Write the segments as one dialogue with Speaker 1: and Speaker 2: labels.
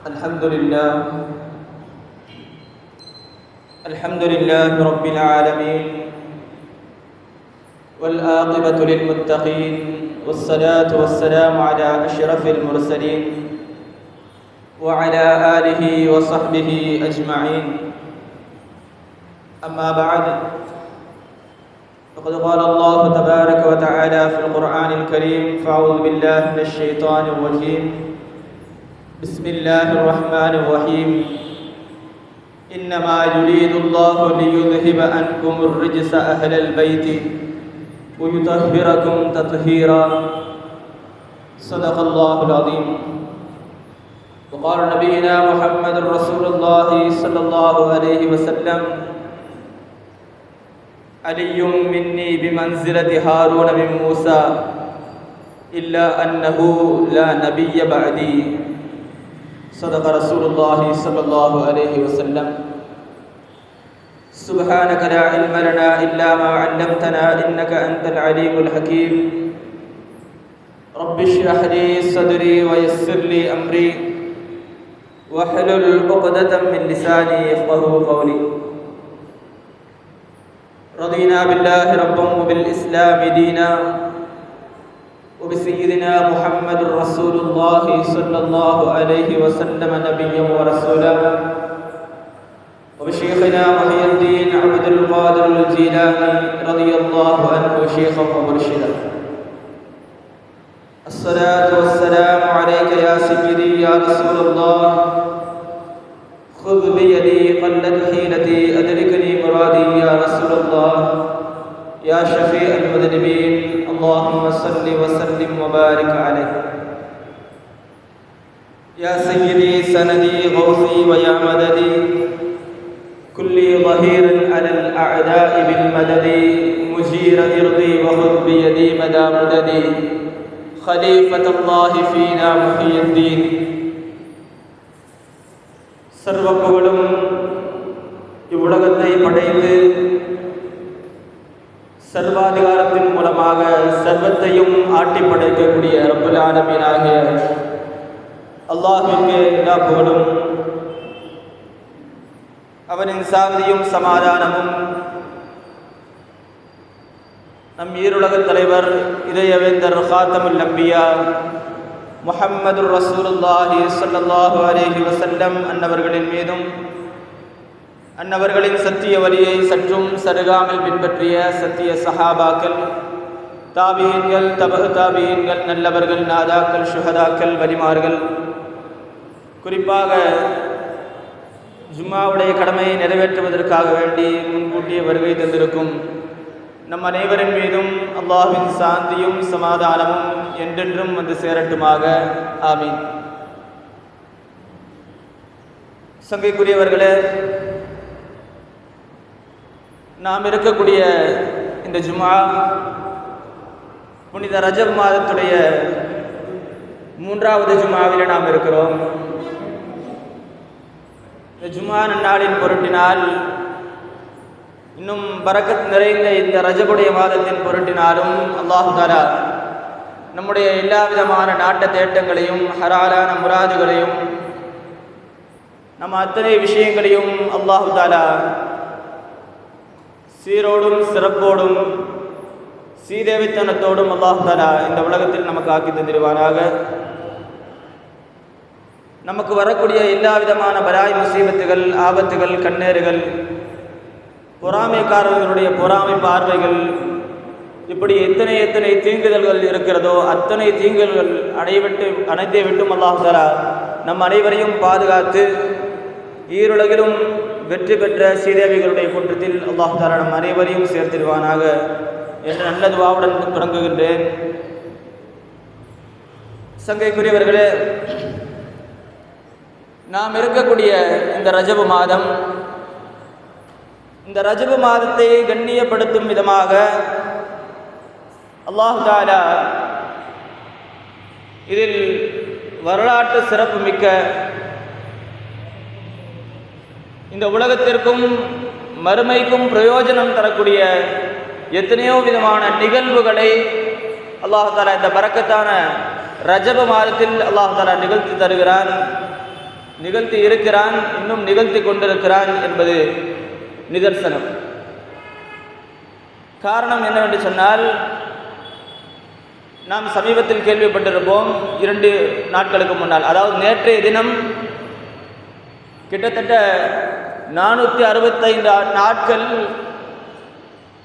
Speaker 1: الحمد لله رب العالمين، والعاقبة للمتقين، والصلاة والسلام على أشرف المرسلين وعلى آله وصحبه أجمعين. أما بعد، فقد قال الله تبارك وتعالى في القرآن الكريم: فأعوذ بالله من الشيطان الرجيم، بسم الله الرحمن الرحيم. إنما يريد الله ليذهب عنكم الرجس أهل البيت ويطهركم تطهيرا. صدق الله العظيم. وقال نبينا محمد رسول الله صلى الله عليه وسلم: علي مني بمنزلة هارون من موسى إلا أنه لا نبي بعدي. صدق رسول الله صلى الله عليه وسلم. سبحانك لا علم لنا إلا ما علمتنا إنك أنت العليم الحكيم. رب اشرح لي صدري ويسر لي أمري واحلل عقدة من لساني يفقهوا قولي. رضينا بالله ربا وبالإسلام دينا وبسيدنا محمد رسول الله صلى الله عليه وسلم نبيا ورسولا، وبشيخنا محي الدين عبد القادر الجيلاني رضي الله عنه شيخا ومرشدا. الصلاة والسلام عليك يا سيدي يا رسول الله، خذ بيدي قلت حيلتي أدركني مرادي يا رسول الله، يا شفيع المذنبين، اللهم صل وسلم وبارك عليه. يا سيدي سندي غوثي ويا مددي، كلي ظهيرا على الأعداء بالمدد، مجير إرضي وخذ بيدي مدى مددي، خليفة الله فينا محي الدين. சர்வ புகழும் இவ்வுலகத்தை படைத்து சர்வாதிகாரத்தின் மூலமாக சர்வத்தையும் ஆட்டி படைக்கக்கூடிய ரப்பல் ஆலமீனாகிய அல்லாஹ்விற்கு எல்லா புகழும், அவனின் சாந்தியும் சமாதானமும் நம் ஈருலகத் தலைவர் இதயவேந்தர் காத்தமுல் அம்பியா முஹம்மது ரசூலுல்லாஹி ஸல்லல்லாஹு அலைஹி வஸல்லம் அன்னவர்களின் மீதும், அன்னவர்களின் சத்திய வழியை சற்றும் சருகாமல் பின்பற்றிய சத்திய சஹாபாக்கள், தாபீன்கள், தபு தாபீன்கள், நல்லவர்கள், நாதாக்கள், ஷுஹதாக்கள், வலிமார்கள், குறிப்பாக ஜும்மாவுடைய கடமையை நிறைவேற்றுவதற்காக வேண்டி முன்கூட்டிய வருகை தந்திருக்கும் நம் அனைவரின் மீதும் அல்லாஹ்வின் சாந்தியும் சமாதானமும் என்றென்றும் வந்து சேரட்டுமாக. ஆமீன். சங்கைக்குரியவர்களே, நாம் இருக்கக்கூடிய இந்த ஜும்ஆ புனித ரஜப் மாதத்துடைய 3வது ஜும்ஆவில் நாம் இருக்கிறோம். இந்த ஜும்ஆ நன்னாளின் பொருட்டினால், இன்னும் பரக்கத் நிறைந்த இந்த ரஜபுடைய மாதத்தின் பொருட்டினாலும் அல்லாஹ் தஆலா நம்முடைய எல்லா விதமான நாட்ட தேட்டங்களையும் ஹலாலான முராதுகளையும் நம்ம அத்தனை விஷயங்களையும் அல்லாஹ் தஆலா சீரோடும் சிறப்போடும் சீதேவித்தனத்தோடும் அல்லாஹ் தஆலா இந்த உலகத்தில் நமக்கு ஆக்கி தந்திருவாராக. நமக்கு வரக்கூடிய எல்லா விதமான பலாய் முசீபத்துகள், ஆபத்துகள், கண்ணேறுகள், பொறாமைக்காரர்களுடைய பொறாமை பார்வைகள், இப்படி எத்தனை எத்தனை தீங்குதல்கள் இருக்கிறதோ அத்தனை தீங்குகள் அனைத்தை விட்டும் அல்லாஹ் தஆலா நம் அனைவரையும் பாதுகாத்து ஈருலகிலும் வெற்றி பெற்ற சீதேவிகளுடைய கூட்டத்தில் அல்லாஹ் தஆலா நம் அனைவரையும் சேர்த்திருவானாக என்று நல்ல துஆவுடன் தொடங்குகின்றேன். சங்கைக்குரியவர்களே, நாம் இருக்கக்கூடிய இந்த ரஜபு மாதம், இந்த ரஜபு மாதத்தை கண்ணியப்படுத்தும் விதமாக அல்லாஹ் தஆலா இதில் வரலாற்று சிறப்பு மிக்க, இந்த உலகத்திற்கும் மறுமைக்கும் பிரயோஜனம் தரக்கூடிய எத்தனையோ விதமான நிகழ்வுகளை அல்லாஹ் தஆலா இந்த பரக்கத்தான ரஜப மாதத்தில் அல்லாஹ் தஆலா நிகழ்த்தி தருகிறான். நிகழ்த்தி இருக்கிறான், இன்னும் நிகழ்த்தி கொண்டிருக்கிறான் என்பது நிதர்சனம். காரணம் என்னவென்று சொன்னால், நாம் சமீபத்தில் கேள்விப்பட்டிருப்போம் 2 நாட்களுக்கு முன்னால், அதாவது நேற்றைய தினம் கிட்டத்தட்ட 465 நாட்கள்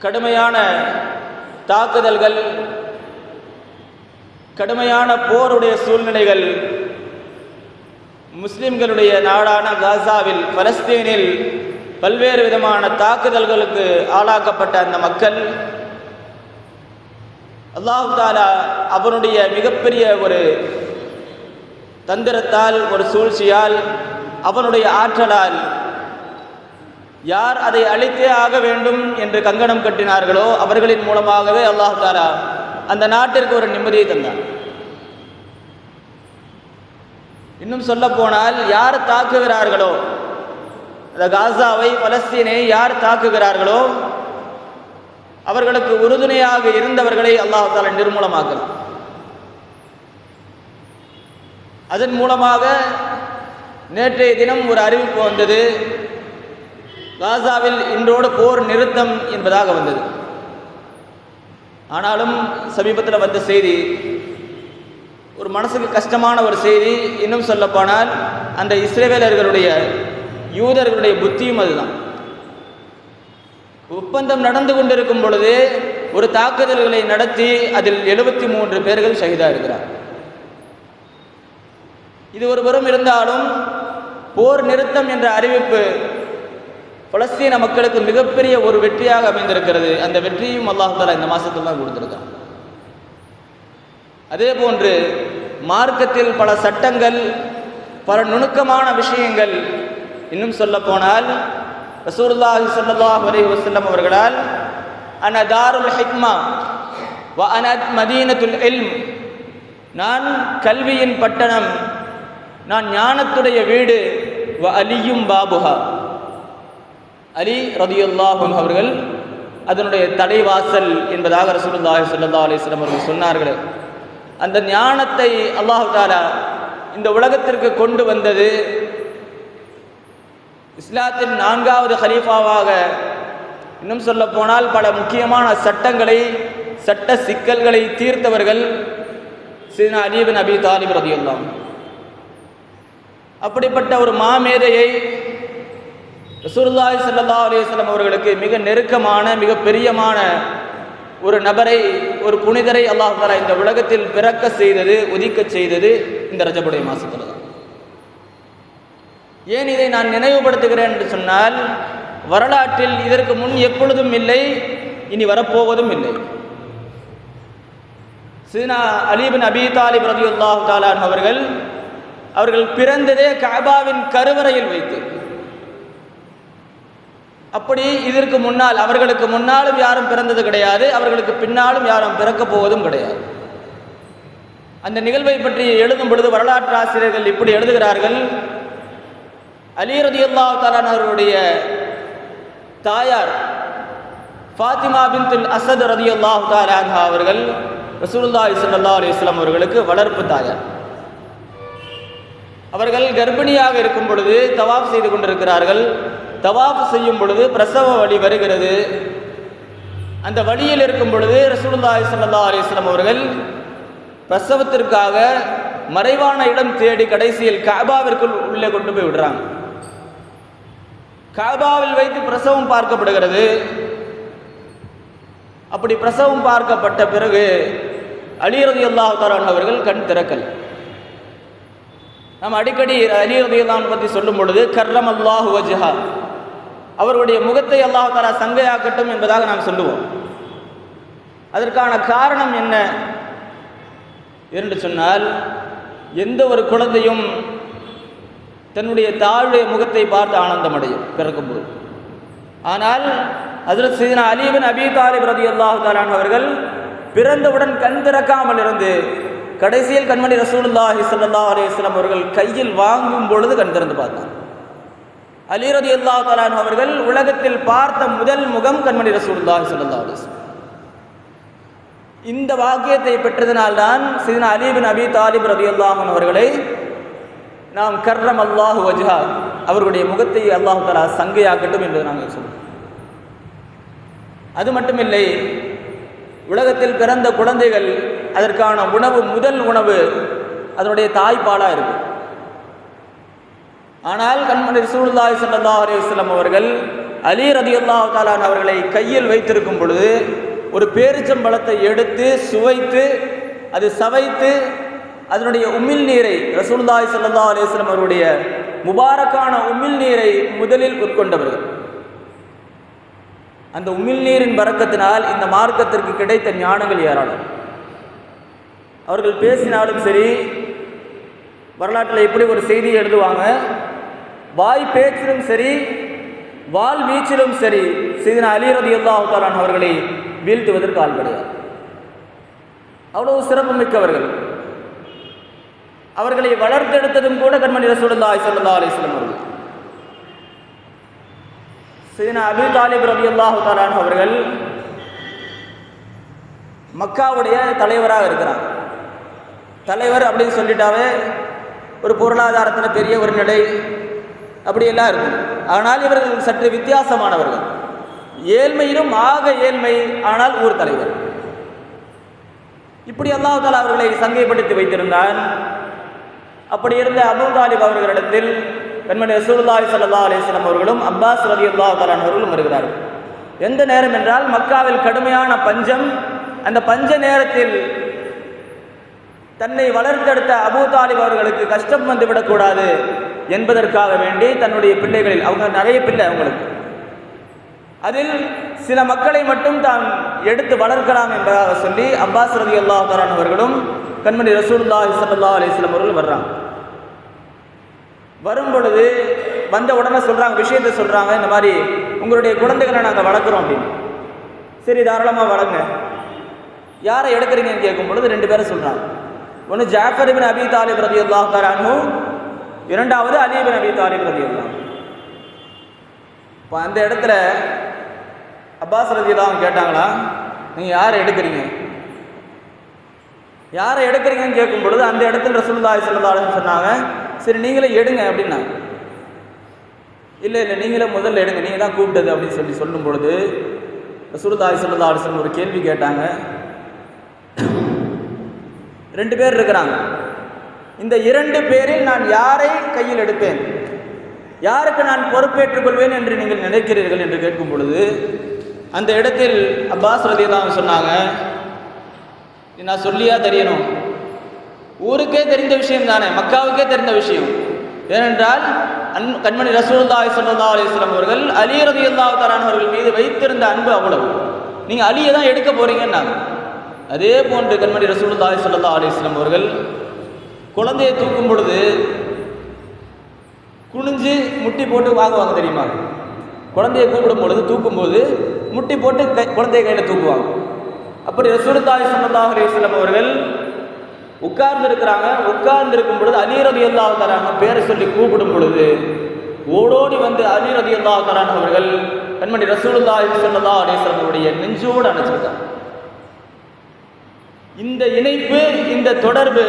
Speaker 1: கடுமையான தாக்குதல்கள், கடுமையான போருடைய சூழ்நிலைகள், முஸ்லிம்களுடைய நாடான காசாவில், பலஸ்தீனில் பல்வேறு விதமான தாக்குதல்களுக்கு ஆளாக்கப்பட்ட அந்த மக்கள் அல்லாஹ் தஆலா அவனுடைய மிகப்பெரிய ஒரு தந்திரத்தால், ஒரு சூழ்ச்சியால், அவனுடைய ஆற்றலால் யார் அதை அழித்தே ஆக வேண்டும் என்று கங்கணம் கட்டினார்களோ அவர்களின் மூலமாகவே அல்லாஹ் தஆலா அந்த நாட்டிற்கு ஒரு நிம்மதியை தந்தார். இன்னும் சொல்ல போனால், யார் தாக்குகிறார்களோ, அந்த காசாவை, பலஸ்தீனை யார் தாக்குகிறார்களோ அவர்களுக்கு உறுதுணையாக இருந்தவர்களை அல்லாஹ் தஆலா நிர்மூலமாக்கலாம். அதன் மூலமாக நேற்றைய தினம் ஒரு அறிவிப்பு வந்தது, காசாவில் இன்றோடு போர் நிறுத்தம் என்பதாக வந்தது. ஆனாலும் சமீபத்தில் வந்த செய்தி ஒரு மனசுக்கு கஷ்டமான ஒரு செய்தி. இன்னும் சொல்லப்போனால், அந்த இஸ்ரேவேலர்களுடைய, யூதர்களுடைய புத்தியும் அதுதான். ஒப்பந்தம் நடந்து கொண்டிருக்கும் பொழுது ஒரு தாக்குதல்களை நடத்தி அதில் 73 பேர்கள் ஷஹீதா இருக்கிறார். இது ஒரு புறம் இருந்தாலும், போர் நிறுத்தம் என்ற அறிவிப்பு பலஸ்தீன மக்களுக்கு மிகப்பெரிய ஒரு வெற்றியாக அமைந்திருக்கிறது. அந்த வெற்றியும் அல்லாஹ் தஆலா இந்த மாசத்துல தான் கொடுத்திருக்கான். அதே போன்று மார்க்கத்தில் பல சட்டங்கள், பல நுணுக்கமான விஷயங்கள், இன்னும் சொல்ல போனால் ரசூலுல்லாஹி ஸல்லல்லாஹு அலைஹி வஸல்லம் அவர்களால் அன தாருல் ஹிக்மா வ அன மதீனத்துல் இல்ம், நான் கல்வியின் பட்டணம், நான் ஞானத்துடைய வீடு, வ அலியும் பாபுஹா, அலி ரலியல்லாஹு அன்ஹு அவர்கள் அதனுடைய தலைவாசல் என்பதாக ரசூலுல்லாஹி ஸல்லல்லாஹு அலைஹி வஸல்லம் அவர்கள் சொன்னார்கள். அந்த ஞானத்தை அல்லாஹ் தஆலா இந்த உலகத்திற்கு கொண்டு வந்தது இஸ்லாத்தின் 4வது ஹலீஃபாவாக. இன்னும் சொல்ல போனால், பல முக்கியமான சட்டங்களை, சட்ட சிக்கல்களை தீர்த்தவர்கள் சையதுனா அலி இப்னு அபீ தாலிப் ரலியல்லாஹு அன்ஹு. அப்படிப்பட்ட ஒரு மாமேதையை, ரசூலுல்லாஹி ஸல்லல்லாஹு அலைஹி வஸல்லம் அவர்களுக்கு மிக நெருக்கமான, மிக பிரியமான ஒரு நபரை, ஒரு புனிதரை அல்லாஹ் தஆலா இந்த உலகத்தில் பிறக்க செய்தது, உதிக்க செய்தது இந்த ரஜபுடைய மாசத்துல தான். ஏன் இதை நான் நினைவுபடுத்துகிறேன் என்று சொன்னால், வரலாற்றில் இதற்கு முன் எப்பொழுதும் இல்லை, இனி வரப்போவதும் இல்லை. சையதுனா அலி இப்னு அபீ தாலிப் ரலியல்லாஹு தஆலா அன்ஹு அவர்கள் பிறந்ததே கஅபாவின் கருவறையில் வைத்து. அப்படி இதற்கு முன்னால், அவர்களுக்கு முன்னாலும் யாரும் பிறந்தது கிடையாது, அவர்களுக்கு பின்னாலும் யாரும் பிறக்கப் போவதும் கிடையாது. அந்த நிகழ்வை பற்றி எழுதும் பொழுது வரலாற்று ஆசிரியர்கள் இப்படி எழுதுகிறார்கள், அலி ரலியல்லாஹு தஆலா அவருடைய தாயார் ஃபாத்திமா பின்துல் அஸத் ரலியல்லாஹு தஆலா அன்ஹா அவர்கள் ரசூலுல்லாஹி ஸல்லல்லாஹு அலைஹி வஸல்லம் அவர்களுக்கு வளர்ப்பு தாயார். அவர்கள் கர்ப்பிணியாக இருக்கும் பொழுது தவாஃப் செய்து கொண்டிருக்கிறார்கள். தவாஃப் செய்யும் பொழுது பிரசவ வலி வருகிறது. அந்த வழியில் இருக்கும் பொழுது ரசூலுல்லாஹி ஸல்லல்லாஹு அலைஹி வஸல்லம் அவர்கள் பிரசவத்திற்காக மறைவான இடம் தேடி கடைசியில் கஅபாவிற்குள் உள்ளே கொண்டு போய் விடுறாங்க. கஅபாவில் வைத்து பிரசவம் பார்க்கப்படுகிறது. அப்படி பிரசவம் பார்க்கப்பட்ட பிறகு அலி ரலியல்லாஹு தஆலா அவர்கள் கண் திறக்கல். நாம் அடிக்கடி அலி ரலியல்லாஹு அன்ஹு பற்றி சொல்லும் பொழுது கர்ரமல்லாஹு வஜ்ஹா, அவருடைய முகத்தை அல்லாஹ் தஆலா சங்கையாக்கட்டும் என்பதாக நாம் சொல்லுவோம். அதற்கான காரணம் என்ன என்று சொன்னால், எந்த ஒரு குழந்தையும் தன்னுடைய தாயுடைய முகத்தை பார்த்து ஆனந்தம் அடையும் பிறக்கும்போது. ஆனால் ஹஜ்ரத் சையதுனா அலி இப்னு அபீ தாலிப் ரலியல்லாஹு தஆலா அன்ஹு அவர்கள் பிறந்தவுடன் கண் திறக்காமல் இருந்து கடைசியில் கண்மணி ரசூலுல்லாஹி ஸல்லல்லாஹு அலைஹி வஸல்லம் அவர்கள் கையில் வாங்கும் பொழுது கண் திறந்து பார்த்தார். அலி ரலியல்லாஹு தஆலா அன்ஹு அவர்கள் உலகத்தில் பார்த்த முதல் முகம் கண்மணி ரசூலுல்லாஹி ஸல்லல்லாஹு அலைஹி வஸல்லம். இந்த வாக்கியத்தை பெற்றதனால்தான் சையதுனா அலி இப்னு அபீ தாலிப் ரலியல்லாஹு அன்ஹு அவர்களை நாம் கர்ரம் அல்லாஹு வஜ்ஹா, அவர்களுடைய முகத்தை அல்லாஹு தஆலா சங்கையாக்கட்டும் என்று நாங்கள் சொல்றோம். அது மட்டுமில்லை, உலகத்தில் பிறந்த குழந்தைகள் அதற்கான உணவு, முதல் உணவு அதனுடைய தாய்ப்பாலாக இருக்கும். ஆனால் கண்மணி ரசூலுல்லாஹி ஸல்லல்லாஹு அலைஹி வஸல்லம் அவர்கள் அலி ரலியல்லாஹு தஆலா அவர்களை கையில் வைத்திருக்கும் பொழுது ஒரு பேரிச்சம்பழத்தை எடுத்து சுவைத்து அது சவைத்து அதனுடைய உமிழ் நீரை, ரசூலுல்லாஹி ஸல்லல்லாஹு அலைஹி வஸல்லம் அவருடைய முபாரக்கான உமிழ் நீரை முதலில் உட்கொண்டவர்கள். அந்த உமிழ் நீரின் பரக்கத்தினால் இந்த மார்க்கத்திற்கு கிடைத்த ஞானங்கள் ஏராளம். அவர்கள் பேசினாலும் சரி, வரலாற்றில் எப்படி ஒரு செய்தியை எழுதுவாங்க, வாய் பேச்சிலும் சரி வால் வீச்சிலும் சரி சையதுனா அலி ரலியல்லாஹு தஆலா அவர்களை வீழ்த்துவதற்கு ஆள் கிடையாது. அவ்வளவு சிறப்பு மிக்கவர்கள். அவர்களை வளர்த்தெடுத்ததும் கூட கண்மணி ரசூலுல்லாஹி ஸல்லல்லாஹு அலைஹி வஸல்லம் அவர்கள். சையதுனா அபூ தாலிப் ரலியல்லாஹு தஆலா அவர்கள் மக்காவுடைய தலைவராக இருக்கிறாங்க. தலைவர் அப்படின்னு சொல்லிட்டாவே ஒரு பொருளாதாரத்தில் பெரிய ஒரு நிலை அப்படியெல்லாம் இருக்கும். ஆனால் இவர்கள் சற்று வித்தியாசமானவர்கள். ஏழ்மையிலும் ஆக ஏழ்மை, ஆனால் ஊர் தலைவர். இப்படி அல்லாஹ் தஆலா அவர்களை சங்கைப்படுத்தி வைத்திருந்தான். அப்படி இருந்த அபூ தாலிப் அவர்களிடத்தில் கண்மணி ரசூலுல்லாஹி ஸல்லல்லாஹு அலைஹி வஸல்லம் அவர்களும் அப்பாஸ் ரலியல்லாஹு தஆலா அவர்களும் வருகிறார்கள். எந்த நேரம் என்றால் மக்காவில் கடுமையான பஞ்சம். அந்த பஞ்ச நேரத்தில் தன்னை வளர்த்தெடுத்த அபூ தாலிப் அவர்களுக்கு கஷ்டம் வந்துவிடக்கூடாது என்பதற்காக வேண்டி தன்னுடைய பிள்ளைகளில், அவங்க நிறைய பிள்ளை அவங்களுக்கு, அதில் சில மக்களை மட்டும் தான் எடுத்து வளர்க்கலாம் என்பதாக சொல்லி அப்பாஸ் ரலியல்லாஹு தஆலா அவர்களும் கண்மணி ரசூலுல்லாஹி ஸல்லல்லாஹு அலைஹி வஸல்லம் அவர்கள் வர்றாங்க. வரும் பொழுது வந்த உடனே சொல்றாங்க, விஷயத்தை சொல்றாங்க, இந்த மாதிரி உங்களுடைய குழந்தைகளை நாங்கள் வளர்க்குறோம் அப்படின்னு. சரி, தாராளமாக வளங்க. யாரை எடுக்கிறீங்கன்னு கேட்கும் பொழுது ரெண்டு பேரை சொல்றாங்க. ஒன்று ஜாஃபர் இப்னு அபீ தாலிப் ரலியல்லாஹு தஆலா அன்ஹு, இரண்டாவது அலி இப்னு அபீ தாலிப் ரலியல்லாஹு. இப்போ அந்த இடத்துல அப்பாஸ் ரலியல்லாஹு கேட்டாங்களா, நீங்கள் யாரை எடுக்கிறீங்க, யாரை எடுக்கிறீங்கன்னு கேட்கும் பொழுது அந்த இடத்துல ரசூலுல்லாஹி ஸல்லல்லாஹு அலைஹி வஸல்லம் சொன்னாங்க, சரி நீங்களே எடுங்க அப்படின்னாங்க. இல்லை இல்லை நீங்களே முதல்ல எடுங்க, நீங்கள் தான் கூப்பிட்டது அப்படின்னு சொல்லும் பொழுது ரசூலுல்லாஹி ஸல்லல்லாஹு அலைஹி வஸல்லம் ஒரு கேள்வி கேட்டாங்க. ரெண்டு பேர் இருக்கிறாங்க, இந்த இரண்டு பேரில் நான் யாரை கையில் எடுப்பேன், யாருக்கு நான் பொறுப்பேற்றுக் கொள்வேன் என்று நீங்கள் நினைக்கிறீர்கள் என்று கேட்கும் பொழுது அந்த இடத்தில் அப்பாஸ் ரலியல்லாஹு சொன்னாங்க, நான் சொல்லியா தெரியணும், ஊருக்கே தெரிந்த விஷயம் தானே, மக்காவுக்கே தெரிந்த விஷயம். ஏனென்றால் கண்மணி ரசூலுல்லாஹி ஸல்லல்லாஹு அலைஹி வஸல்லம் அவர்கள் அலி ரலியல்லாஹு தஆலா அவர்கள் மீது வைத்திருந்த அன்பு அவ்வளவு. நீங்கள் அலியை தான் எடுக்க போறீங்கன்னாங்க. அதே போன்று கண்மணி ரசூலுல்லாஹி ஸல்லல்லாஹு அலைஹி வஸல்லம் அவர்கள் குழந்தையை தூக்கும் பொழுது குனிஞ்சு முட்டி போட்டு வாங்குவாங்க தெரியுமா? குழந்தையை கூப்பிடும் பொழுது தூக்கும்போது முட்டி போட்டு குழந்தைய கையில் தூக்குவாங்க. அப்படி ரசூலுல்லாஹி ஸல்லல்லாஹு அலைஹி வஸல்லம் அவர்கள் உட்கார்ந்து இருக்கிறாங்க. உட்கார்ந்து இருக்கும் பொழுது அலி ரலியல்லாஹு தஆலா பேரை சொல்லி கூப்பிடும் பொழுது ஓடோடி வந்து அலி ரலியல்லாஹு தஆலா அவர்கள் கண்மணி ரசூலுல்லாஹி ஸல்லல்லாஹு அலைஹி வஸல்லம் அவருடைய நெஞ்சோடு அணைச்சிருக்காங்க. இந்த இணைப்பு, இந்த தொடர்பு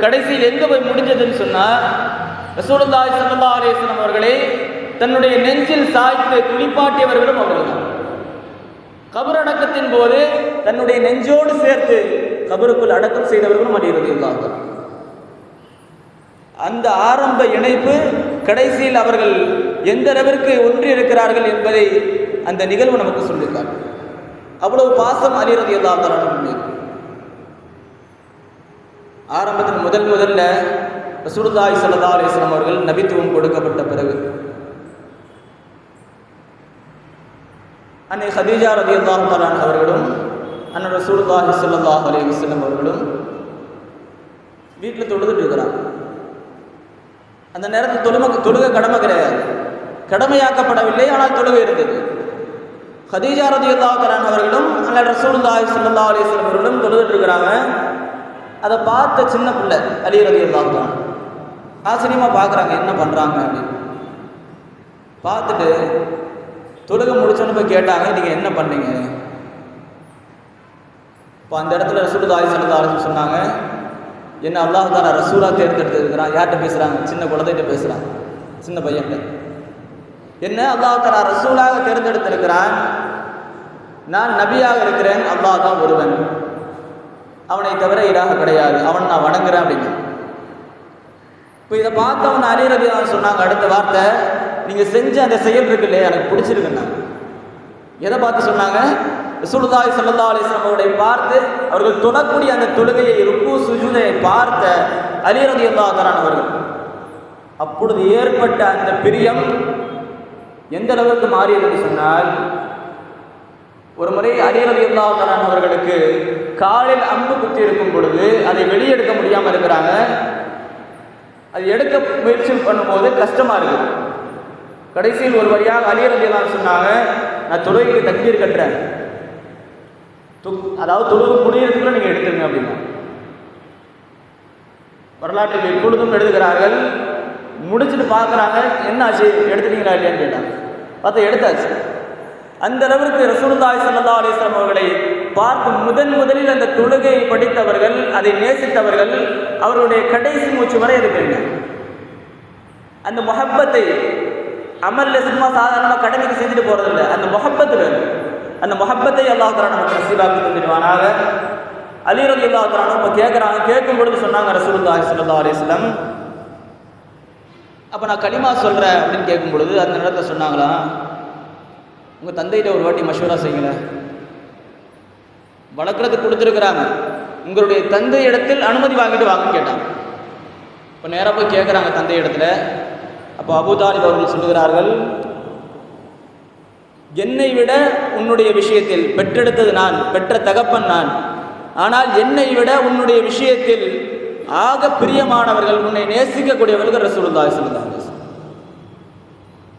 Speaker 1: கடைசியில் எங்க போய் முடிஞ்சதுன்னு சொன்னா, ரசூலுல்லாஹி ஸல்லல்லாஹு அலைஹி வஸல்லம் அவர்களை தன்னுடைய நெஞ்சில் சாய்த்து குளிப்பாட்டியவர்களும் அவர்கள்தான். கபர் அடக்கத்தின் போது தன்னுடைய நெஞ்சோடு சேர்த்து கபருக்குள் அடக்கம் செய்தவர்களும் அலி ரலியல்லாஹு தஆலா. அந்த ஆரம்ப இணைப்பு கடைசியில் அவர்கள் எந்த அளவிற்கு ஒன்றி இருக்கிறார்கள் என்பதை அந்த நிகழ்வு நமக்கு சொல்லியிருக்கார். அவ்வளவு பாசம் அலி ரலியல்லாஹு தஆலா மீது. ஆரம்பத்தில் முதல்ல ரசூலுல்லாஹி ஸல்லல்லாஹு அலைஹி வஸல்லம் அவர்கள் நபித்துவம் கொடுக்கப்பட்ட பிறகு அன்னை ஹதீஜா ரலியல்லாஹு தஆலா அவர்களும் அண்ணன் ரசூலுல்லாஹி ஸல்லல்லாஹு அலைஹி வஸல்லம் அவர்களும் வீட்டில் தொழுதுட்டு இருக்கிறாங்க. அந்த நேரத்தில் தொழுகை கடமை கிடையாது, கடமையாக்கப்படவில்லை, ஆனால் தொழுகை இருந்தது. ஹதீஜா ரலியல்லாஹு தஆலா அவர்களும் அண்ணன் ரசூலுல்லாஹி ஸல்லல்லாஹு அலைஹி வஸல்லம் அவர்களும் தொழுதுட்டு இருக்கிறாங்க. அதை பார்த்த சின்ன பிள்ளை அலி ரலியல்லாஹு தஆலா ஆச்சரியமாக பார்க்குறாங்க, என்ன பண்ணுறாங்க அப்படின்னு. பார்த்துட்டு தொழுகை முடிச்சோன்னு போய் கேட்டாங்க, நீங்கள் என்ன பண்ணீங்க? இப்போ அந்த இடத்துல ரசூலுல்லாஹி ஸல்லல்லாஹு அலைஹி வஸல்லம் சொன்னாங்க, என்ன அல்லாஹ் தாலா ரசூலா தேர்ந்தெடுத்திருக்கிறான். யார்கிட்ட பேசுகிறாங்க? சின்ன குழந்தைகிட்ட பேசுகிறாங்க, சின்ன பையன்கிட்ட. என்ன அல்லாஹ் தாலா ரசூலாக தேர்ந்தெடுத்திருக்கிறான், நான் நபியாக இருக்கிறேன், அல்லாஹ் தான் ஒருவன், அவனை தவிர இலாஹ கிடையாது, அவன் நான் வணங்குறேன் அப்படின்னு. இப்போ இதை பார்த்தவன் அலி ரலியல்லாஹு சொன்னாங்க அடுத்த வார்த்தை, நீங்கள் செஞ்ச அந்த செயல் இருக்கு இல்லையா எனக்கு பிடிச்சிருக்குன்னா. எதை பார்த்து சொன்னாங்க? ரசூலுல்லாஹி ஸல்லல்லாஹு அலைஹி வஸல்லம் அவர்களை பார்த்து அவர்கள் தொழக்கூடிய அந்த தொழுகையை, ருக்கு சுஜூதை பார்த்த அலி ரலியல்லாஹு தஆலா அவர்கள். அப்பொழுது ஏற்பட்ட அந்த பிரியம் எந்த அளவுக்கு மாறியது என்று சொன்னால், ஒரு முறை அலி ரலியல்லாஹு தஆலா அவர்களுக்கு காலில் அம்பு குத்தி இருக்கும் பொழுது அதை வெளியெடுக்க முடியாமல் இருக்கிறாங்க. அது எடுக்க முயற்சி பண்ணும்போது கஷ்டமா இருக்குது. கடைசியில் ஒரு வழியாக அலி ரலியல்லாஹு சொன்னாங்க, நான் தொழுகைக்கு தக்பீர் கட்டுறேன், அதாவது தொழுகை முடியறதுக்குள்ள நீங்க எடுத்துருங்க அப்படின்னா. வரலாற்றில் எப்பொழுதும் எழுதுகிறார்கள், முடிச்சுட்டு பார்க்குறாங்க, என்ன ஆச்சு எடுத்துட்டீங்களா இல்லையான்னு கேட்டாங்க. பார்த்தா எடுத்தாச்சு. அந்த அளவிற்கு ரசூலுல்லாஹி ஸல்லல்லாஹு அலைஹி வஸல்லம் அவர்களை பார்க்கும் முதலில் அந்த தொழுகையை படித்தவர்கள், அதை நேசித்தவர்கள், அவர்களுடைய கடைசி மூச்சு வரை இருக்கிறாங்க. அந்த முஹப்பத்தை அமல்ல சும்மா சாதாரணமாக கடமைக்கு செஞ்சுட்டு போறதில்ல, அந்த முஹப்பத்து வேணும். அந்த முஹப்பத்தை அல்லாஹ் தஆலா நமக்கு நசீபாக்கி தந்துடுவானாக. அலி ரலியல்லாஹு தஆலா இப்போ கேட்குறாங்க, கேட்கும் பொழுது சொன்னாங்க ரசூலுல்லாஹி ஸல்லல்லாஹு அலைஹி வஸல்லம், அப்போ நான் கலிமா சொல்கிறேன் அப்படின்னு கேட்கும் பொழுது அந்த நேரத்தில் சொன்னாங்களா, உங்கள் தந்தையிட்ட ஒரு வாட்டி மஷூரா செய்யல, வளர்க்குறதுக்கு கொடுத்துருக்குறாங்க, உங்களுடைய தந்தை இடத்தில் அனுமதி வாங்கிட்டு வாங்கன்னு கேட்டாங்க. இப்போ நேராக போய் கேட்குறாங்க தந்தை இடத்துல. அப்போ அபூ தாலிப் அவர்கள் சொல்லுகிறார்கள், என்னை விட உன்னுடைய விஷயத்தில் பெற்றெடுத்தது நான், பெற்ற தகப்பன் நான், ஆனால் என்னை விட உன்னுடைய விஷயத்தில் ஆக பிரியமானவர்கள், உன்னை நேசிக்கக்கூடியவர்கள் ரசூலுல்லாஹி ஸல்லல்லாஹு அலைஹி வஸல்லம்.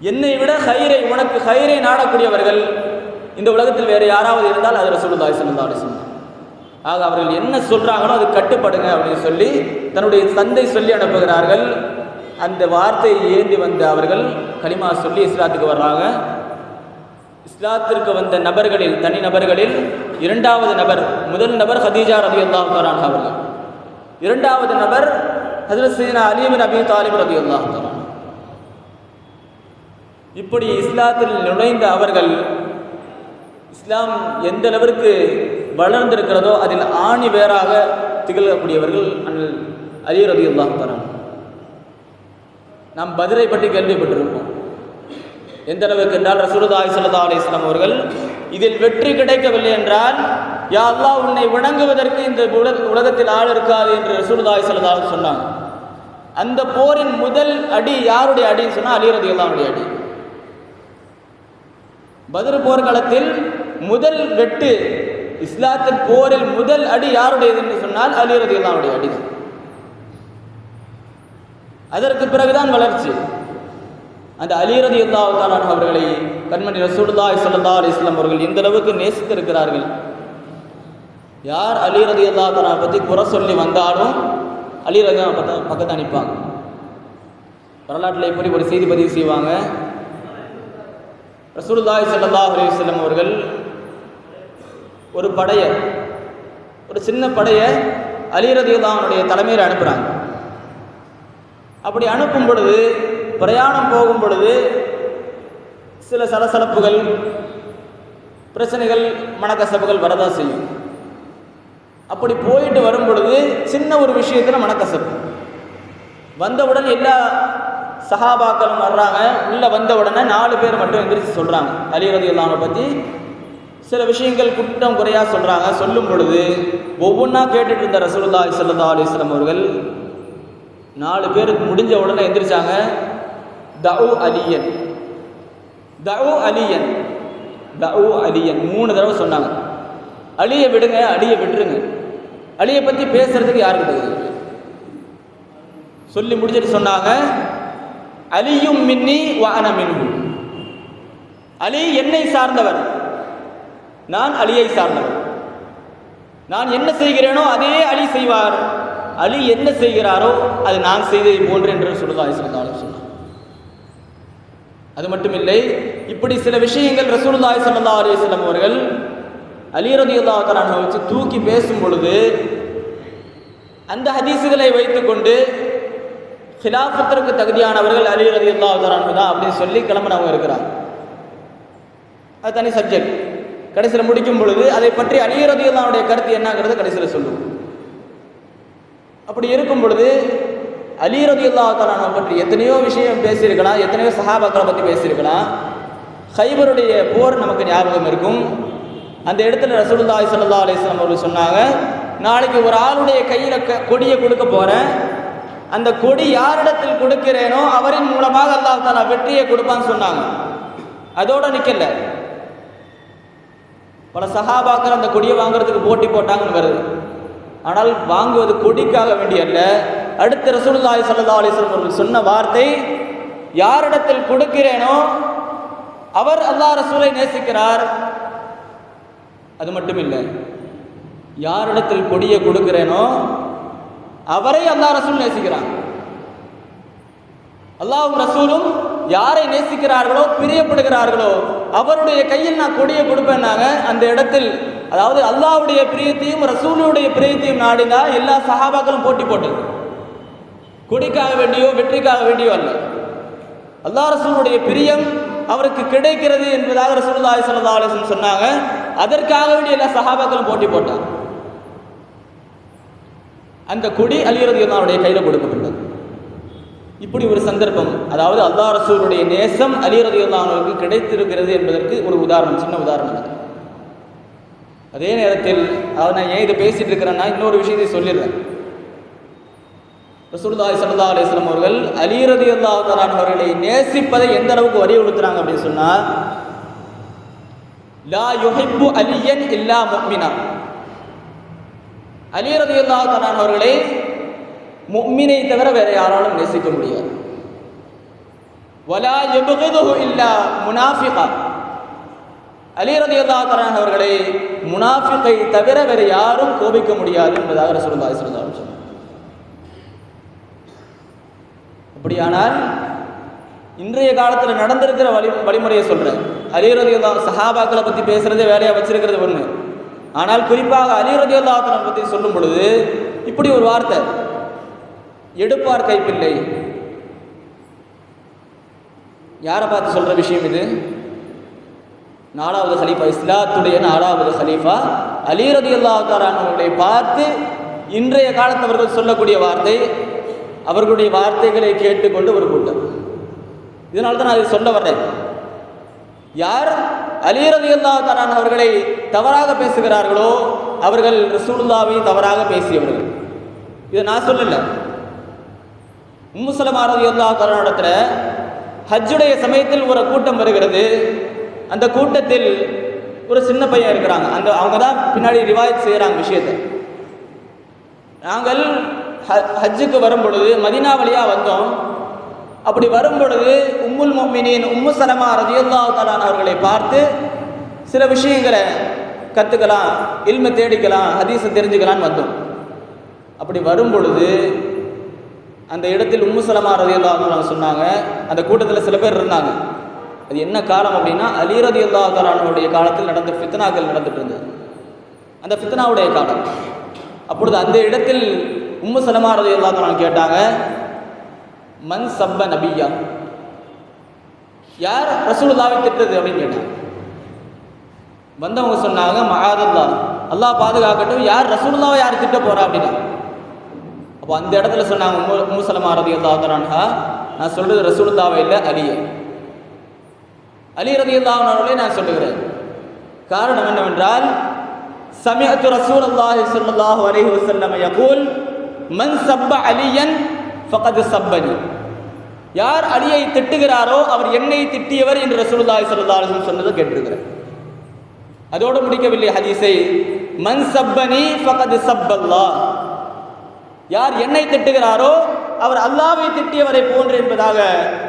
Speaker 1: என்னை விட ஹைரை, உனக்கு ஹைரை நாடக்கூடியவர்கள் இந்த உலகத்தில் வேறு யாராவது இருந்தால் அது ரசூலுல்லாஹி ஸல்லல்லாஹு அலைஹி வஸல்லம். ஆக அவர்கள் என்ன சொல்றாங்களோ அது கட்டுப்படுங்க அப்படின்னு சொல்லி தன்னுடைய தந்தை சொல்லி அனுப்புகிறார்கள். அந்த வார்த்தையை ஏந்தி வந்த அவர்கள் கலிமா சொல்லி இஸ்லாத்துக்கு வர்றாங்க. இஸ்லாத்திற்கு வந்த நபர்களில், தனி நபர்களில் இரண்டாவது நபர், முதல் நபர் ஹதீஜா ரலியல்லாஹு தஆலா அன்ஹா அவர்கள், இரண்டாவது நபர் ஹஜ்ரத் சய்யிதுனா அலி பின் அபீ தாலிப் ரலியல்லாஹு தஆலா. இப்படி இஸ்லாத்தில் நுழைந்த அவர்கள், இஸ்லாம் எந்த அளவிற்கு வளர்ந்திருக்கிறதோ அதில் ஆணி வேறாக திகழக்கூடியவர்கள் அலி ரலியல்லாஹு தஆலா. நாம் பத்ரை பற்றி கேள்விப்பட்டிருப்போம். எந்த அளவுக்கு என்றால் ரசூலுல்லாஹி ஸல்லல்லாஹு அலைஹி வஸல்லம் அவர்கள் இதில் வெற்றி கிடைக்கவில்லை என்றால், யா அல்லாஹ் உன்னை வணங்குவதற்கு இந்த உலகத்தில் ஆள் இருக்காது என்று ரசூலுல்லாஹி ஸல்லல்லாஹு அலைஹி வஸல்லம் சொன்னாங்க. அந்த போரின் முதல் அடி யாருடைய அடின்னு சொன்னால் அலி ரலியல்லாஹு அன்ஹுடைய அடி. பத்ர் போர்க்களத்தில் முதல் வெட்டு, இஸ்லாத்தின் போரில் முதல் அடி யாருடையது என்று சொன்னால் அலி ரலியல்லாஹு அன்ஹுடைய அடி. அதற்கு பிறகுதான் வளர்ச்சி. அந்த அலி ரலியல்லாஹு தஆலா அவர்களை கண்மணி ரசூலுல்லாஹி ஸல்லல்லாஹு அலைஹி வஸல்லம் அவர்கள் எந்த அளவுக்கு நேசித்திருக்கிறார்கள். யார் அலி ரலியல்லாஹு தஆலா பற்றி குறை சொல்லி வந்தாலும் அலி ரலியல்லாஹு பக்கத்தை அனுப்பாங்க. வரலாற்றில் இப்படி ஒரு செய்தி பதிவு செய்வாங்க. ரசூலுல்லாஹி ஸல்லல்லாஹு அலைஹி வஸல்லம் அவர்கள் ஒரு படையை, ஒரு சின்ன படையை அலி ரலியல்லாஹு அன்ஹுடைய தலைமையில் அனுப்புகிறாங்க. அப்படி அனுப்பும் பொழுது, பிரயாணம் போகும் பொழுது சில சலசலப்புகள், பிரச்சனைகள், மனக்கசப்புகள் வரதான் செய்யும். அப்படி போயிட்டு வரும் பொழுது சின்ன ஒரு விஷயத்தில் மனக்கசப்பு வந்தவுடன் எல்லா சஹாபாக்களும் வர்றாங்க. உள்ளே வந்த உடனே 4 பேர் மட்டும் எந்திரிச்சு சொல்கிறாங்க அலி ரலியல்லாஹு அன்ஹு பற்றி சில விஷயங்கள் குற்றம் குறையாக சொல்கிறாங்க. சொல்லும் பொழுது ஒவ்வொன்றா கேட்டுட்டு இருந்த ரசூலுல்லாஹி ஸல்லல்லாஹு அலைஹி வஸல்லம் அவர்கள் 4 பேருக்கு முடிஞ்ச உடனே எந்திரிச்சாங்க. தஉ அலியன், தஉ அலியன், தஉ அலியன் 3 தடவை சொன்னாங்க. அலியை விடுங்க, அலியை விட்டுருங்க, அலியை பற்றி பேசுறதுக்கு யாருக்கு தெரியுது. சொல்லி முடிச்சுட்டு சொன்னாங்க, அலியும் மின்னி வ அன மின்ஹு, அலி என்னை சார்ந்தவர், நான் அலியை சார்ந்தவர். நான் என்ன செய்கிறேனோ அதே அலி செய்வார், அலி என்ன செய்கிறாரோ அது நான் செய்ததை போன்று என்று ரசூலுல்லாஹி ஸல்லல்லாஹு அலைஹி வஸல்லம். அது மட்டுமில்லை, இப்படி சில விஷயங்கள் ரசூலுல்லாஹி ஸல்லல்லாஹு அலைஹி வஸல்லம் அவர்கள் அலி ரலியல்லாஹு தஆலா அன்ஹு வச்சு தூக்கி பேசும் பொழுது அந்த ஹதீஸுகளை வைத்துக்கொண்டு ஹிலாஃபத்திற்கு தகுதியானவர்கள் அலி ரலியல்லாஹு தஆலா அன்ஹு தான் அப்படின்னு சொல்லி கிளம்பினவங்க இருக்கிறாங்க. அது தனி சப்ஜெக்ட். கடைசியில் முடிக்கும் பொழுது அதை பற்றி அலி ரலியல்லாஹுடைய கருத்து என்னங்கிறத கடைசியில் சொல்லுவோம். அப்படி இருக்கும் பொழுது அலி ரலியல்லாஹு தஆலா அன்ஹு பற்றி எத்தனையோ விஷயம் பேசியிருக்கலாம், எத்தனையோ சஹாபாக்களை பற்றி பேசியிருக்கலாம். ஹைபருடைய போர் நமக்கு ஞாபகம் இருக்கும். அந்த இடத்துல ரசூலுல்லாஹி ஸல்லல்லாஹு அலைஹி வஸல்லம் அவர்கள் சொன்னாங்க, நாளைக்கு ஒரு ஆளுடைய கையில் கொடியை கொடுக்க போகிறேன், அந்த கொடி யாரிடத்தில் கொடுக்கிறேனோ அவரின் மூலமாக அல்லாஹ் தஆலா வெற்றியை கொடுப்பான்னு சொன்னாங்க. அதோட நிற்கல, பல சஹாபாக்கள் அந்த கொடியை வாங்குறதுக்கு போட்டி போட்டாங்கன்னு வருது. ஆனால் வாங்குவது கொடிக்காக வேண்டிய அல்ல. அடுத்த ரசூலுல்லாஹி ஸல்லல்லாஹு அலைஹி வஸல்லம் அவர்கள் சொன்ன வார்த்தை, யாரிடத்தில் கொடுக்கிறேனோ அவர் அல்லாஹ் ரசூலை நேசிக்கிறார். அது மட்டும் இல்லை, யாரிடத்தில் கொடியை கொடுக்கிறேனோ அவரை அல்லாஹ் ரசூல் நேசிக்கிறாங்க. அல்லாஹ்வும் ரசூலும் யாரை நேசிக்கிறார்களோ பிரியப்படுகிறார்களோ அவருடைய கையில் நான் கொடியை கொடுப்பேன்னாங்க. அந்த இடத்தில் அதாவது அல்லாஹ்வுடைய பிரியத்தையும் ரசூலுடைய பிரியத்தையும் நாடினா எல்லா சஹாபாக்களும் போட்டி போட்டது. கொடிக்காக வேண்டியோ வெற்றிக்காக வேண்டியோ அல்ல, அல்லாஹ் ரசூலுடைய பிரியம் அவருக்கு கிடைக்கிறது என்பதாக ரசூலுல்லாஹி ஸல்லல்லாஹு அலைஹி வஸல்லம் சொன்னாங்க. அதற்காக வேண்டிய எல்லா சஹாபாக்களும் போட்டி போட்டாங்க. அந்த கொடி அலி ரலியல்லாஹுடைய கையில் கொடுக்கப்பட்டது. இப்படி ஒரு சந்தர்ப்பம், அதாவது அல்லாஹ் ரசூலுடைய நேசம் அலி ரலியல்லாஹுவுக்கு கிடைத்திருக்கிறது என்பதற்கு ஒரு உதாரணம், சின்ன உதாரணம். அதே நேரத்தில் நான் ஏன் இதை பேசிட்டு இருக்கிறேன்னா இன்னொரு விஷயத்தை சொல்லிடுறேன். ரசூலுல்லாஹி ஸல்லல்லாஹு அலைஹி வஸல்லம் அவர்கள் அலி ரலியல்லாஹு தஆலா அவர்களை நேசிப்பதை எந்த அளவுக்கு வலியுறுத்துறாங்க அப்படின்னு சொன்னா, லா யுஹிப்பு அலியன் இல்லா முஃமினா, அலி ரலியல்லாஹு தஆலா அவர்களை முஃமினை தவிர வேற யாராலும் நேசிக்க முடியாது. வலா யப்கிதுஹு இல்லா முனாஃபிகா, அலி ரலியல்லாஹு தஆலா அவர்களை முனாஃபிகை தவிர வேற யாரும் கோபிக்க முடியாது என்பதாக ரசூலுல்லாஹி ஸல்லல்லாஹு அலைஹி வஸல்லம். அப்படியானால் இன்றைய காலத்தில் நடந்திருக்கிற வழிமுறையை சொல்றேன். அலி ரலியல்லாஹு சஹாபாக்களை பற்றி பேசுறதே வேலையா வச்சிருக்கிறது ஒன்று. ஆனால் குறிப்பாக அலி ரலியல்லாஹு தஆலா பற்றி சொல்லும் பொழுது இப்படி ஒரு வார்த்தை, எடுப்பார் கைப்பிள்ளை. யாரை பார்த்து சொல்ற விஷயம் இது? 4வது ஹலீஃபா, இஸ்லாத்துடைய 4வது ஹலீஃபா அலி ரலியல்லாஹு தஆலா அவர்களை பார்த்து இன்றைய காலத்தவர்கள் சொல்லக்கூடிய வார்த்தை, அவர்களுடைய வார்த்தைகளை கேட்டுக்கொண்டு ஒரு கூட்டம். இதனால தான் நான் அதை சொல்ல வர்றேன். யார் அலி ரலியல்லாஹு தஆலா அவர்களை தவறாக பேசுகிறார்களோ அவர்கள் ரசூலுல்லாஹ்வை தவறாக பேசியவர்கள். இதை நான் சொல்லல. உம்மு சலமா ரலியல்லாஹு தஆலா இடத்துல ஹஜ்ஜுடைய சமயத்தில் ஒரு கூட்டம் வருகிறது. அந்த கூட்டத்தில் ஒரு சின்ன பையன் இருக்கிறாங்க. அவங்க தான் பின்னாடி ரிவாயத் செய்கிறாங்க விஷயத்தை. நாங்கள் ஹஜ்ஜுக்கு வரும் பொழுது மதீனா வழியா வந்தோம். அப்படி வரும் பொழுது உம்முல் முஃமினீன் உம்மு சலமா ரலியல்லாஹு தஆலா அவர்களை பார்த்து சில விஷயங்களை கற்றுக்கலாம், இல்மை தேடிக்கலாம், ஹதீஸை தெரிஞ்சுக்கலான்னு வந்தோம். அப்படி வரும் பொழுது அந்த இடத்தில் உம்மு சலமா ரலியல்லாஹு தஆலா சொன்னாங்க, அந்த கூட்டத்தில் சில பேர் இருந்தாங்க. அது என்ன காலம் அப்படின்னா, அலி ரலியல்லாஹு தஆலா அவருடைய காலத்தில் நடந்த ஃபித்னாக்கள் நடந்துட்டு இருந்தது. அந்த ஃபித்னாவுடைய காலம். அப்பொழுது அந்த இடத்தில் உம்மு சலமா ரலியல்லாஹு தஆலா கேட்டாங்க, மன் சப்ப நபியா, யார் ரசூலுல்லாஹ்வை திட்டுறது அப்படின்னு கேட்டாங்க. வந்தவங்க சொன்னாங்க, மஆதல்லாஹ், அல்லாஹ் பாதுகாக்கட்டும், யார் ரசூலுல்லாஹ்வை யார் திட்ட போறா அப்படின்னா. அப்போ அந்த இடத்துல சொன்னாங்க உம்மு சலமா ரலியல்லாஹு தஆலா அன்ஹா, நான் சொல்றது ரசூலுல்லாஹ்வை இல்லை, அலியை. அலி ரலியல்லாஹு அன்ஹுவை நான் சொல்லுகிறேன். காரணம் என்னவென்றால், சமிஅத்து ரசூலுல்லாஹி ஸல்லல்லாஹு அலைஹி வஸல்லம் யகூல் மன் சப்ப அலியன் ஃபகத் சப்பனி, யார் அலியை திட்டுகிறாரோ அவர் என்னை திட்டியவர் என்று ரசூலுல்லாஹி ஸல்லல்லாஹு அலைஹி வஸல்லம் சொன்னதை கேட்டிருக்கிறேன். அதோடு முடிக்கவில்லை ஹதீஸை, மன் சப்பனி ஃபகத் சப்பல்லாஹ், யார் என்னை திட்டுகிறாரோ அவர் அல்லாஹ்வை திட்டியவரை போன்று என்பதாக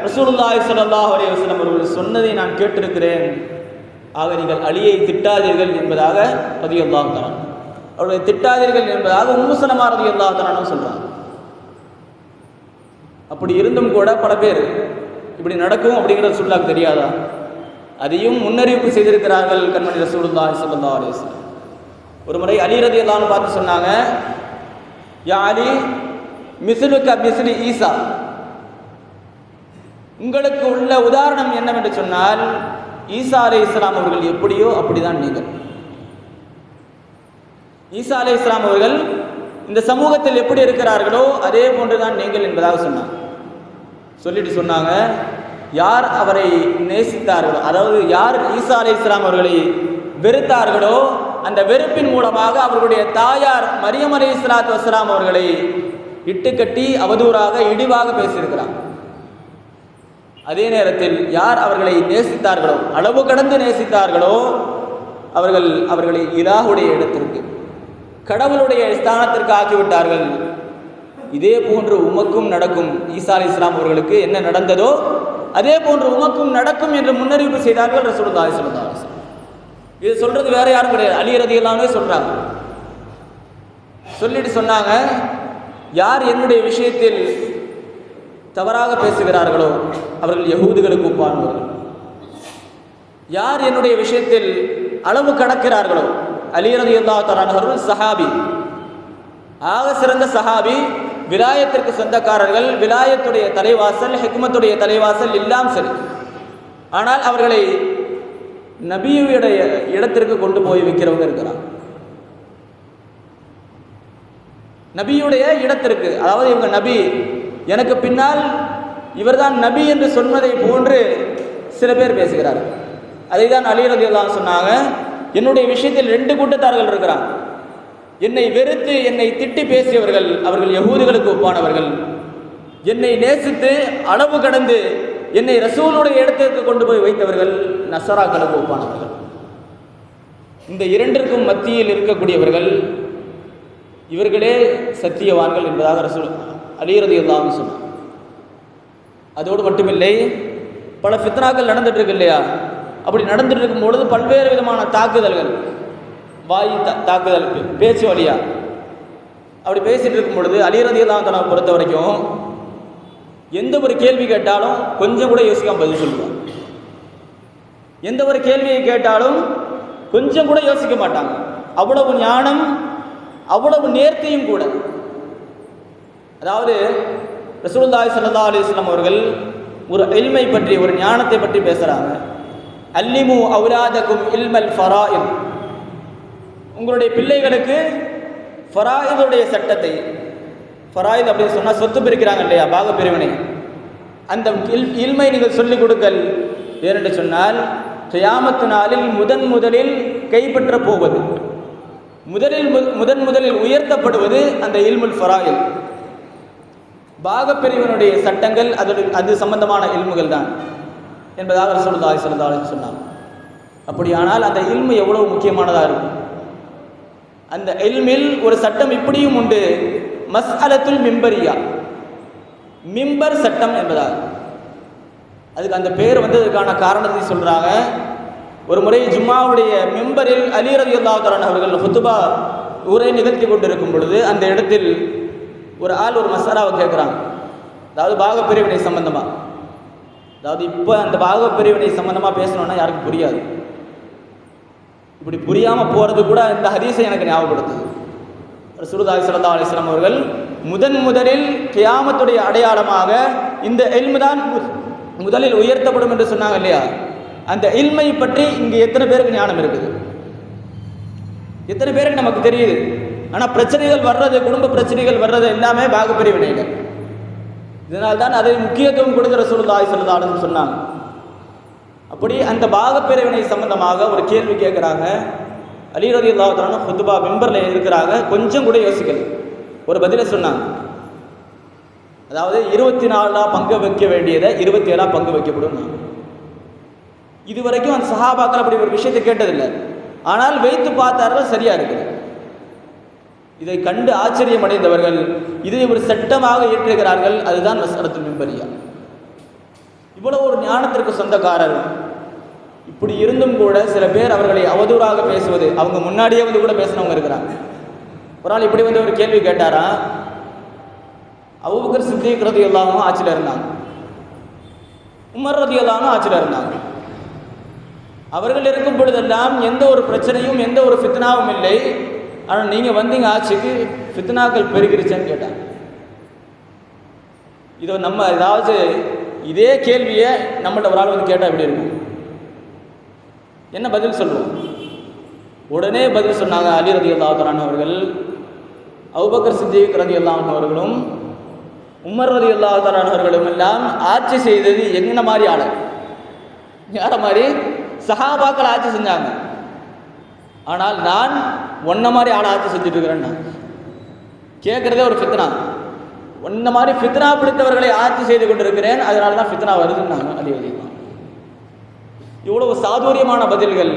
Speaker 1: ரசூலுல்லாஹி ஸல்லல்லாஹு அலைஹி வஸல்லம் அவர்கள் சொன்னதை நான் கேட்டிருக்கிறேன். ஆக நீங்கள் அலியை திட்டாதீர்கள் என்பதாக ரலியல்லாஹு தஆலா, அவர்களை திட்டாதீர்கள் என்பதாக உம்மு சலமா ரலியல்லாஹு தஆலா சொல்றாங்க. அப்படி இருந்தும் கூட பல பேர் இப்படி நடக்கும் அப்படிங்கிறது ரசூலுல்லாஹ்க்கு தெரியாதா? அதையும் முன்னறிவிப்பு செய்திருக்கிறார்கள் கண்மணி ரசூலுல்லாஹி ஸல்லல்லாஹு அலைஹி வஸல்லம். ஒரு முறை அலி ரலியல்லாஹு அன்ஹு பார்த்து சொன்னாங்க, யா அலி மிஸ்லுக மிஸ்லி ஈசா, உங்களுக்கு உள்ள உதாரணம் என்னவென்று சொன்னால் ஈசா அலைஹிஸ்ஸலாம் அவர்கள் எப்படியோ அப்படிதான் நீங்கள். ஈசா அலைஹிஸ்ஸலாம் அவர்கள் இந்த சமூகத்தில் எப்படி இருக்கிறார்களோ அதே போன்றுதான் நீங்கள் என்பதாக சொன்னாங்க. சொல்லிட்டு சொன்னாங்க, யார் அவரை நேசித்தார்களோ, அதாவது யார் ஈசா அலைஹிஸ்ஸலாம் அவர்களை வெறுத்தார்களோ அந்த வெறுப்பின் மூலமாக அவர்களுடைய தாயார் மரியம் அலைஹிஸ்ஸலாத்து வஸ்ஸலாம் அவர்களை இட்டுக்கட்டி அவதூறாக இழிவாக பேசியிருக்கிறார். அதே நேரத்தில் யார் அவர்களை நேசித்தார்களோ, அளவு கடந்து நேசித்தார்களோ, அவர்களை இலாஹுடைய இடத்திற்கு, கடவுளுடைய ஸ்தானத்திற்கு ஆக்கிவிட்டார்கள். இதே போன்று உமக்கும் நடக்கும். ஈசா அலைஹிஸ்ஸலாம் அவர்களுக்கு என்ன நடந்ததோ அதே போன்று உமக்கும் நடக்கும் என்று முன்னறிவிப்பு செய்தார்கள் ரசூலுல்லாஹி ஸல்லல்லாஹு அலைஹி வஸல்லம். இது சொல்றது வேற யாரும் கிடையாது, அலி ரலியல்லாஹு அன்ஹு சொல்றாங்க. சொல்லிட்டு சொன்னாங்க, யார் என்னுடைய விஷயத்தில் தவறாக பேசுகிறார்களோ அவர்கள் யஹூதிகளுக்கு ஒப்பானவர்கள். யார் என்னுடைய விஷயத்தில் அளவு கடக்கிறார்களோ, அலி ரலியல்லாஹு தஆலா அவர்கள் சஹாபி, ஆக சிறந்த சஹாபி, விலாயத்திற்கு சொந்தக்காரர்கள், விலாயத்துடைய தலைவாசல், ஹிக்மத்துடைய தலைவாசல் எல்லாம் சரி. ஆனால் அவர்களை நபியுடைய இடத்திற்கு கொண்டு போய் வைக்கிறவங்க இருக்கிறாங்க. நபியுடைய இடத்திற்கு, அதாவது இவங்க நபி, எனக்கு பின்னால் இவர்தான் நபி என்று சொன்னதை போன்று சில பேர் பேசுகிறார்கள். அதை தான் அலி ரலியல்லாஹு அன்ஹு சொன்னாங்க, என்னுடைய விஷயத்தில் 2 கூட்டத்தார்கள் இருக்கிறாங்க. என்னை வெறுத்து என்னை திட்டி பேசியவர்கள் அவர்கள் யஹூதிகளுக்கு ஒப்பானவர்கள். என்னை நேசித்து அளவு கடந்து என்னை ரசூலுடைய இடத்திற்கு கொண்டு போய் வைத்தவர்கள் நஸராக்களுக்கு ஒப்பானவர்கள். இந்த 2ற்கும் மத்தியில் இருக்கக்கூடியவர்கள் இவர்களே சத்தியவான்கள் என்பதாக ரசூல் அலி ரலியல்லாஹு அன்ஹு சொன்னார். அதோடு மட்டுமில்லை, பல ஃபித்னாக்கள் நடந்துட்டு இருக்கு இல்லையா? அப்படி நடந்துட்டு இருக்கும் பொழுது பல்வேறு விதமான தாக்குதல்கள், வாய் தாக்குதல், பேச்சு வழியா அப்படி பேசிட்டு இருக்கும் பொழுது அலி ரலியல்லாஹு அன்ஹு பொறுத்த வரைக்கும் எந்த ஒரு கேள்வி கேட்டாலும் கொஞ்சம் கூட யோசிக்காம பதில் சொல்லுவாங்க. எந்த ஒரு கேள்வியை கேட்டாலும் கொஞ்சம் கூட யோசிக்க மாட்டாங்க. அவ்வளவு ஞானம், அவ்வளவு நேர்த்தியும் கூட. அதாவது ரசூலுல்லாஹி ஸல்லல்லாஹு அலைஹி வஸல்லம் அவர்கள் ஒரு இல்மை பற்றி, ஒரு ஞானத்தை பற்றி பேசுகிறாங்க. அல்லிமு அவுலாதக்கும் இல்மல் ஃபராயித், உங்களுடைய பிள்ளைகளுக்கு ஃபராயிதுடைய சட்டத்தை, ஃபராயித் அப்படின்னு சொன்னால் சொத்து பிரிக்கிறாங்க இல்லையா, பாக பிரிவினை, அந்த இல்மை நீங்கள் சொல்லிக் கொடுக்கல். ஏனென்று சொன்னால் கியாமத்து நாளில் முதலில் கைப்பற்ற போவது, முதலில் உயர்த்தப்படுவது அந்த இல்முல் ஃபராயில், பாகப்பிரிவினுடைய சட்டங்கள், அது சம்பந்தமான இல்முகள் தான் என்பதாக ரசூலுல்லாஹி ஸல்லல்லாஹு அலைஹி வஸல்லம் சொன்னாங்க. அப்படியானால் அந்த இல்மு எவ்வளவு முக்கியமானதாக இருக்கும். அந்த இல்மில் ஒரு சட்டம் இப்படியும் உண்டு, மஸ்அலத்துல் மிம்பரியா, மிம்பர் சட்டம் என்பதாக. அதுக்கு அந்த பேர் வந்ததுக்கான காரணத்தை சொல்றாங்க. ஒரு முறை ஜும்மாவுடைய மிம்பரில் அலி ரலியல்லாஹு தஆலா அவர்கள் ஹுத்பா உரை நிகழ்த்தி கொண்டிருக்கும் பொழுது அந்த இடத்தில் ஒரு ஆள் ஒரு மசாலாவை கேட்குறாங்க. அதாவது பாகப்பிரிவினை சம்பந்தமாக. அதாவது இப்போ அந்த பாகப்பிரிவினை சம்பந்தமாக பேசணுன்னா யாருக்கும் புரியாது. இப்படி புரியாமல் போகிறது கூட இந்த ஹதீஸை எனக்கு ஞாபகப்படுத்துது. ரசூலுல்லாஹி ஸல்லல்லாஹு அலைஹி வஸல்லம் அவர்கள் முதலில் கியாமத்துடைய அடையாளமாக இந்த இல்மு தான் முதலில் உயர்த்தப்படும் என்று சொன்னாங்க இல்லையா? அந்த இல்மை பற்றி இங்கே எத்தனை பேருக்கு ஞானம் இருக்குது? எத்தனை பேருக்கு நமக்கு தெரியுது? ஆனால் பிரச்சனைகள் வர்றது, குடும்ப பிரச்சனைகள் வர்றது எல்லாமே பாகப்பிரிவினைகள். இதனால்தான் அதை முக்கியத்துவம் கொடுக்கிற ரசூலுல்லாஹி ஸல்லல்லாஹு அலைஹி வஸல்லம் சொன்னாங்க. அப்படி அந்த பாகப்பிரிவினை சம்பந்தமாக ஒரு கேள்வி கேட்குறாங்க. அலி ரலியல்லாஹு தஆலா ஹுத்பா மிம்பரில் இருக்கிறாங்க, கொஞ்சம் கூட யோசிக்கல, ஒரு பதிலை சொன்னாங்க. அதாவது 24 பங்கு வைக்க வேண்டியதை 27 பங்கு வைக்கப்படும். இது வரைக்கும் அந்த சஹாபாக்கள் அப்படி ஒரு விஷயத்தை கேட்டதில்லை. ஆனால் வைத்து பார்த்தார்கள், சரியா இருக்குது. இதை கண்டு ஆச்சரியம் அடைந்தவர்கள் இதை ஒரு சட்டமாக ஏற்றுகிறார்கள். அதுதான் மஸ்அலத்துல் மிம்பரியா. இவ்வளவு ஒரு ஞானத்திற்கு சொந்தக்காரர். இப்படி இருந்தும் கூட சில பேர் அவர்களை அவதூறாக பேசுவது, அவங்க முன்னாடியே வந்து கூட பேசினவங்க இருக்கிறாங்க. ஒரு நாள் இப்படி வந்து ஒரு கேள்வி கேட்டாரா, அபூபக்கர் சித்திக் ரலியல்லாஹு அன்ஹு ஆட்சியில் இருந்தாங்க, உமர் ரலியல்லாஹு அன்ஹு ஆட்சியில் இருந்தாங்க. அவர்கள் இருக்கும் பொழுதெல்லாம் எந்த ஒரு பிரச்சனையும் எந்த ஒரு ஃபித்னாவும் இல்லை. ஆனால் நீங்கள் வந்தீங்க ஆட்சிக்கு ஃபித்னாக்கள் பெருகிருச்சேன்னு கேட்டாங்க. இதோ நம்ம ஏதாவது இதே கேள்வியை நம்மள்ட்ட ஒரு ஆள் வந்து கேட்டால் எப்படி இருக்கும்? என்ன பதில் சொல்லுவோம்? உடனே பதில் சொன்னாங்க, அலி ரலியல்லாஹு தஆலா அவர்கள், அபூபக்கர் சித்திக் ரலியல்லாஹு அவர்களும் உமர் ரலியல்லாஹு தஆலா அவர்களும் எல்லாம் ஆட்சி செய்தது என்ன மாதிரி ஆளு? யார மாதிரி? சஹாபாக்கள் ஆட்சி செஞ்சாங்க. ஆனால் நான் ஒன்ன மாதிரி ஆளை ஆட்சி செஞ்சுட்டு இருக்கிறேன்னா கேட்குறதே ஒரு ஃபித்னா. ஒன்ன மாதிரி ஃபித்னா பிடித்தவர்களை ஆட்சி செய்து கொண்டிருக்கிறேன், அதனால தான் ஃபித்னா வருதுன்னாங்க அலி ரலியல்லாஹு. இவ்வளவு சாதுரியமான பதில்கள்.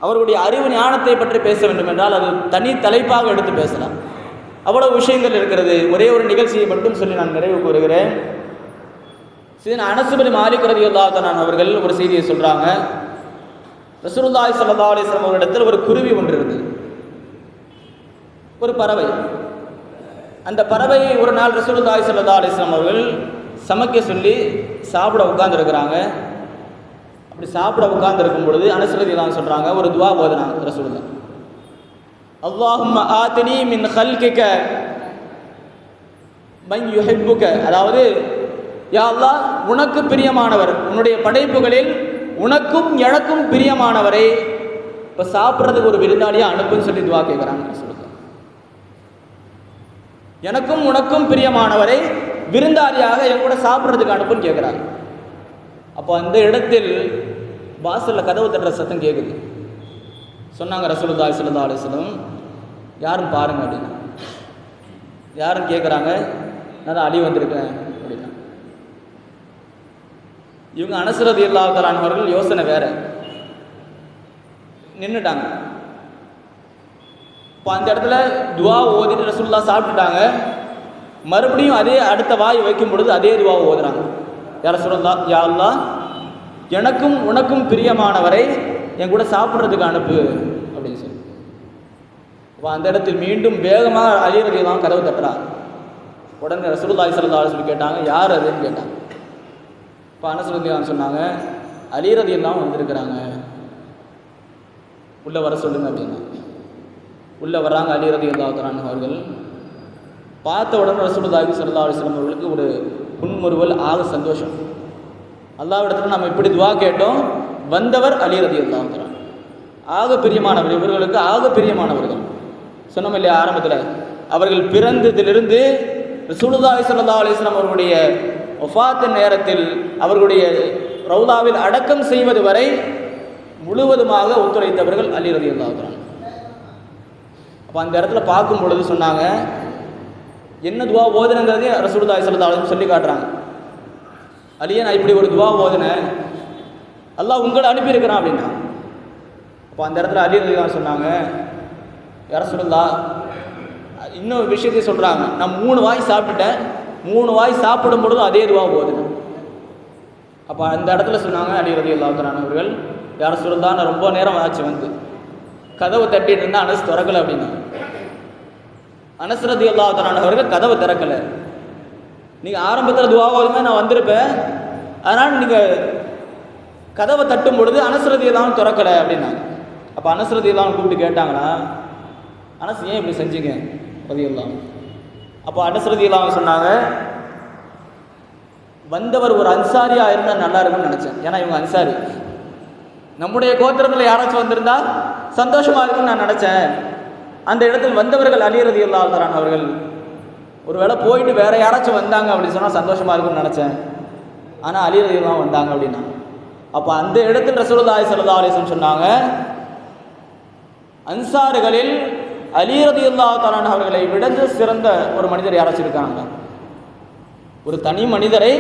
Speaker 1: அவர்களுடைய அறிவு ஞானத்தை பற்றி பேச வேண்டும் என்றால் அது தனி தலைப்பாக எடுத்து பேசலாம். அவ்வளவு விஷயங்கள் இருக்கிறது. ஒரே ஒரு நிகழ்ச்சியை மட்டும் சொல்லி நான் நிறைவு கூறுகிறேன். அனஸ் பின் மாலிக் ரலியல்லாஹு தஆலா அவர்கள் ஒரு செய்தியை சொல்றாங்க. ரசூலுல்லாஹி ஸல்லல்லாஹு அலைஹி வஸல்லம் அவர்களிடத்தில் ஒரு குருவி ஒன்று இருந்தது, ஒரு பறவை. அந்த பறவையை ஒரு நாள் ரசூலுல்லாஹி ஸல்லல்லாஹு அலைஹி வஸல்லம் அவர்கள் சமைக்க சொல்லி சாப்பிட உட்கார்ந்துருக்கிறாங்க. அப்படி சாப்பிட உட்கார்ந்துருக்கும் பொழுது அனஸ் ரலியல்லாஹு சொல்றாங்க, ஒரு துவா ஓதுனாங்க ரசூலுல்லாஹ். அல்லாஹும்ம ஆத்தினி மின் ஹல்கிக மன் யுஹிப்புக, அதாவது யா அல்லாஹ், உனக்கு பிரியமானவர், உன்னுடைய படைப்புகளில் உனக்கும் எனக்கும் பிரியமானவரை இப்போ சாப்பிட்றதுக்கு ஒரு விருந்தாளியாக அனுப்புன்னு சொல்லி துவா கேட்குறாங்க ரசூலுல்லாஹ். எனக்கும் உனக்கும் பிரியமானவரை விருந்தாளியாக என் கூட சாப்பிட்றதுக்கு அனுப்புன்னு கேட்குறாங்க. அப்போ அந்த இடத்தில் வாசலில் கதவு தட்டுற சத்தம் கேட்குது. சொன்னாங்க ரசூலுல்லாஹி ஸல்லல்லாஹு அலைஹி வஸல்லம், யாரும் பாருங்க அப்படின்னா. யாரும் கேட்குறாங்க, நான் அலி வந்திருக்கேன் அப்படின்னா. இவங்க அனஸ் ரலியல்லாஹு தஆலா அவர்கள் யோசனை வேற, நின்றுட்டாங்க. இப்போ அந்த இடத்துல துவா ஓதிட்டு ரசூலுல்லாஹ் சாப்பிட்டுட்டாங்க. மறுபடியும் அதே அடுத்த வாய் வைக்கும் பொழுது அதே துவா ஓதுறாங்க. யா ரசூலல்லாஹ், யா அல்லாஹ், எனக்கும் உனக்கும் பிரியமானவரை என் கூட சாப்பிட்றதுக்கு அனுப்பு அப்படின்னு சொல்லி. அப்போ அந்த இடத்தில் மீண்டும் வேகமாக அலி ரலியல்லாஹு கதவு தட்டுறாங்க. உடனே ரசூலுல்லாஹி ஸல்லல்லாஹு அலைஹி வஸல்லம் கேட்டாங்க, யார் அதுன்னு கேட்டாங்க. இப்போ அனஸ் ரலியல்லாஹு சொன்னாங்க, அலி ரலியல்லாஹு வந்திருக்கிறாங்க, உள்ளே வர சொல்லுங்க அப்படின்னா. உள்ளே வர்றாங்க அலி ரலியல்லாஹு தஆலா அவர்கள். பார்த்த உடனே ரசூலுல்லாஹி ஸல்லல்லாஹு அலைஹி வஸல்லம் அவர்களுக்கு ஒரு புன்முறுவல், ஆக சந்தோஷம். அல்லாஹ்விடத்தில் நம்ம இப்படி துவா கேட்டோம், வந்தவர் அலி ரலியல்லாஹு தஆலா, ஆக பிரியமானவர், இவர்களுக்கு ஆக பிரியமானவர்கள். சொன்னோம் இல்லையா ஆரம்பத்தில், அவர்கள் பிறந்ததிலிருந்து ரசூலுல்லாஹி ஸல்லல்லாஹு அலைஹி வஸல்லம் அவர்களுடைய வஃபாத்தின் நேரத்தில் அவர்களுடைய ரவுதாவில் அடக்கம் செய்வது வரை முழுவதுமாக ஒத்துழைத்தவர்கள் அலி ரலியல்லாஹு தஆலா. அப்போ அந்த இடத்துல பார்க்கும் பொழுது சொன்னாங்க, என்ன துவா ஓதுனங்கிறதே ரசூலுல்லாஹி ஸல்லல்லாஹு அலைஹி வஸல்லம் சொல்லி காட்டுறாங்க. அலியே, நான் இப்படி ஒரு துவா ஓதுனேன், அல்லாஹ் உங்களை அனுப்பியிருக்கிறான் அப்படின்னா. அப்போ அந்த இடத்துல அலி ரலியல்லாஹு சொன்னாங்க, யா ரசூலுல்லாஹ், இன்னொரு விஷயத்தை சொல்கிறாங்க, நான் 3 வாய் சாப்பிட்டுட்டேன், 3 வாய் சாப்பிடும் பொழுதும் அதே துவா ஓதுனேன். அப்போ அந்த இடத்துல சொன்னாங்க அலி ரலியல்லாஹு தஆலா அவர்கள், யா ரசூலுல்லாஹ், நான் ரொம்ப நேரம் ஆச்சு வந்து கதவை தட்டிட்டு இருந்தால் அனஸ் திறக்கலை அப்படின்னா. அனஸ் ரலியல்லாஹு தஆலா அவர்கள் கதவை திறக்கலை. நீங்கள் ஆரம்பத்தில் துவா ஓதுமே நான் வந்திருப்பேன், அதனால் நீங்கள் கதவை தட்டும் பொழுது அனஸ் ரலியல்லாஹு திறக்கலை அப்படின்னாங்க. அப்போ அனஸ் ரலியல்லாஹு கூப்பிட்டு கேட்டாங்களா, அனஸ் ஏன் இப்படி செஞ்சீங்க ரலியல்லாஹு? அப்போ அனஸ் ரலியல்லாஹு சொன்னாங்க, வந்தவர் ஒரு அன்சாரியாக இருந்தால் நல்லா இருக்கும்னு நினச்சேன். ஏன்னா இவங்க அன்சாரி, நம்முடைய கோத்திரத்தில் யாராச்சும் வந்திருந்தா சந்தோஷமாக இருக்குன்னு நான் நினச்சேன். அந்த இடத்தில் வந்தவர்கள் அலி ரலியல்லாஹு தஆலா அவர்கள். ஒருவேளை போயிட்டு வேற யாராச்சும் வந்தாங்க அப்படின்னு சொன்னால் சந்தோஷமாக இருக்கும்னு நினச்சேன். ஆனால் அலி ரலியல்லாஹு வந்தாங்க அப்படின்னா. அப்போ அந்த இடத்தில் ரசூலுல்லாஹி ஸல்லல்லாஹு அலைஹி வஸல்லம் சொன்னாங்க, அன்சாரிகளில் அலி ரலியல்லாஹு தஆலா அவர்களை விட சிறந்த ஒரு மனிதர் யாராச்சும் இருக்காங்க? ஒரு தனி மனிதரை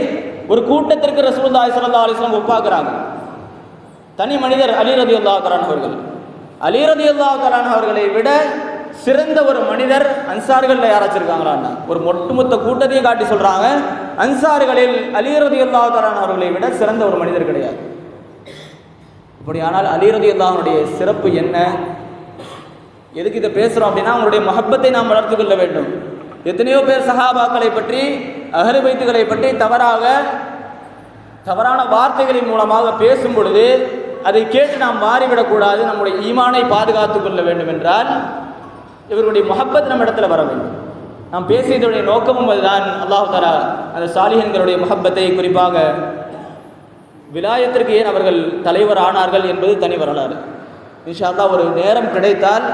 Speaker 1: ஒரு கூட்டத்திற்கு ரசூலுல்லாஹி ஸல்லல்லாஹு அலைஹி வஸல்லம் ஒப்பாக்குறாங்க. தனி மனிதர் அலி ரலியல்லாஹு தஆலா அவர்கள். அலி ரலியல்லாஹு தஆலா அவர்களை விட சிறந்த ஒரு மனிதர் அன்சாரிகளில் யாராச்சும் இருக்காங்களான்னா, ஒரு ஒட்டுமொத்த கூட்டத்தையும் காட்டி சொல்றாங்க, அன்சாரிகளில் அலி ரலியல்லாஹு தஆலா அவர்களை விட சிறந்த ஒரு மனிதர் கிடையாது. அப்படியானால் அலி ரலியல்லாஹுடைய சிறப்பு என்ன? எதுக்கு இதை பேசுகிறோம் அப்படின்னா, அவங்களுடைய மஹப்பத்தை நாம் வளர்த்து கொள்ள வேண்டும். எத்தனையோ பேர் சஹாபாக்களை பற்றி, அஹ்லு பைத்துகளை பற்றி தவறான வார்த்தைகளின் மூலமாக பேசும் பொழுது அதை கேட்டு நாம் மாறிவிடக்கூடாது. நம்முடைய ஈமானை பாதுகாத்து கொள்ள வேண்டும் என்றால் இவருடைய முஹப்பத் நம்ம இடத்துல வர வேண்டும். நாம் பேசியதுடைய நோக்கமும் அதுதான். அல்லாஹ் தஆலா அந்த சாலிஹீன்களுடைய முஹப்பத்தை, குறிப்பாக விலாயத்திற்கு ஏன் அவர்கள் தலைவர் ஆனார்கள் என்பது தனி வரலாறு. இன்ஷா அல்லாஹ் ஒரு நேரம் கிடைத்தால்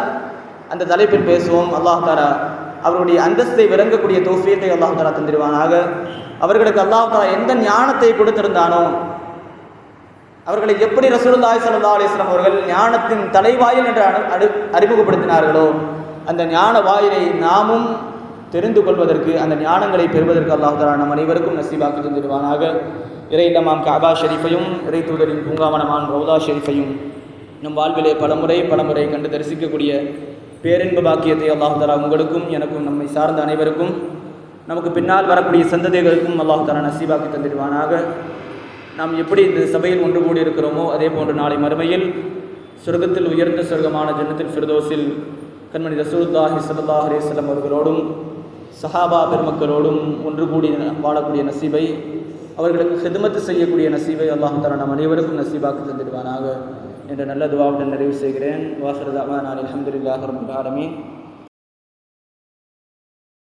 Speaker 1: அந்த தலைப்பில் பேசுவோம். அல்லாஹ் தஆலா அவருடைய அந்தஸ்தை விளங்கக்கூடிய தௌஃபீகை அல்லாஹ் தஆலா தந்திருவானாக. அவர்களுக்கு அல்லாஹ் தஆலா எந்த ஞானத்தை கொடுத்திருந்தானோ, அவர்களை எப்படி ரசூலுல்லாஹி ஸல்லல்லாஹு அலைஹி வஸல்லம் அவர்கள் ஞானத்தின் தலைவாயில் என்று அறிமுகப்படுத்தினார்களோ, அந்த ஞான வாயிலை நாமும் தெரிந்து கொள்வதற்கு, அந்த ஞானங்களை பெறுவதற்கு அல்லாஹ் தஆலா நம் அனைவருக்கும் நசீபாக்கி தந்திருவானாக. இறை இல்லமாம் கஅபா ஷரீஃபையும், இறை தூதரின் பூங்காவனமான ரௌதா ஷரீஃபையும் நம் வாழ்விலே பலமுறை கண்டு தரிசிக்கக்கூடிய பேரின்ப பாக்கியத்தை அல்லாஹ் தஆலா உங்களுக்கும் எனக்கும் நம்மை சார்ந்த அனைவருக்கும் நமக்கு பின்னால் வரக்கூடிய சந்ததிகளுக்கும் அல்லாஹ் தஆலா நசீபாக்கி தந்திருவானாக. நாம் எப்படி இந்த சபையில் ஒன்று கூடி இருக்கிறோமோ, அதே போன்று நாளை மறுமையில் சொர்க்கத்தில் உயர்ந்த சொர்க்கமான ஜன்னத்துல் ஃபிர்தௌஸில் கண்மணி ரசூலுல்லாஹி ஸல்லல்லாஹு அலைஹி வஸல்லம் அவர்களோடும் சஹாபா பெருமக்களோடும் ஒன்று கூடி வாழக்கூடிய நசீபை, அவர்களுக்கு ஹிதமத்து செய்யக்கூடிய நசீபை அல்லாஹ் தஆலா நம் அனைவருக்கும் நசீபாக்கி தந்திடுவானாக என்ற நல்ல துஆவுடன் நிறைவு செய்கிறேன். வாஹிரு தஅவானா அல்ஹம்துலில்லாஹி ரப்பில் ஆலமீன்.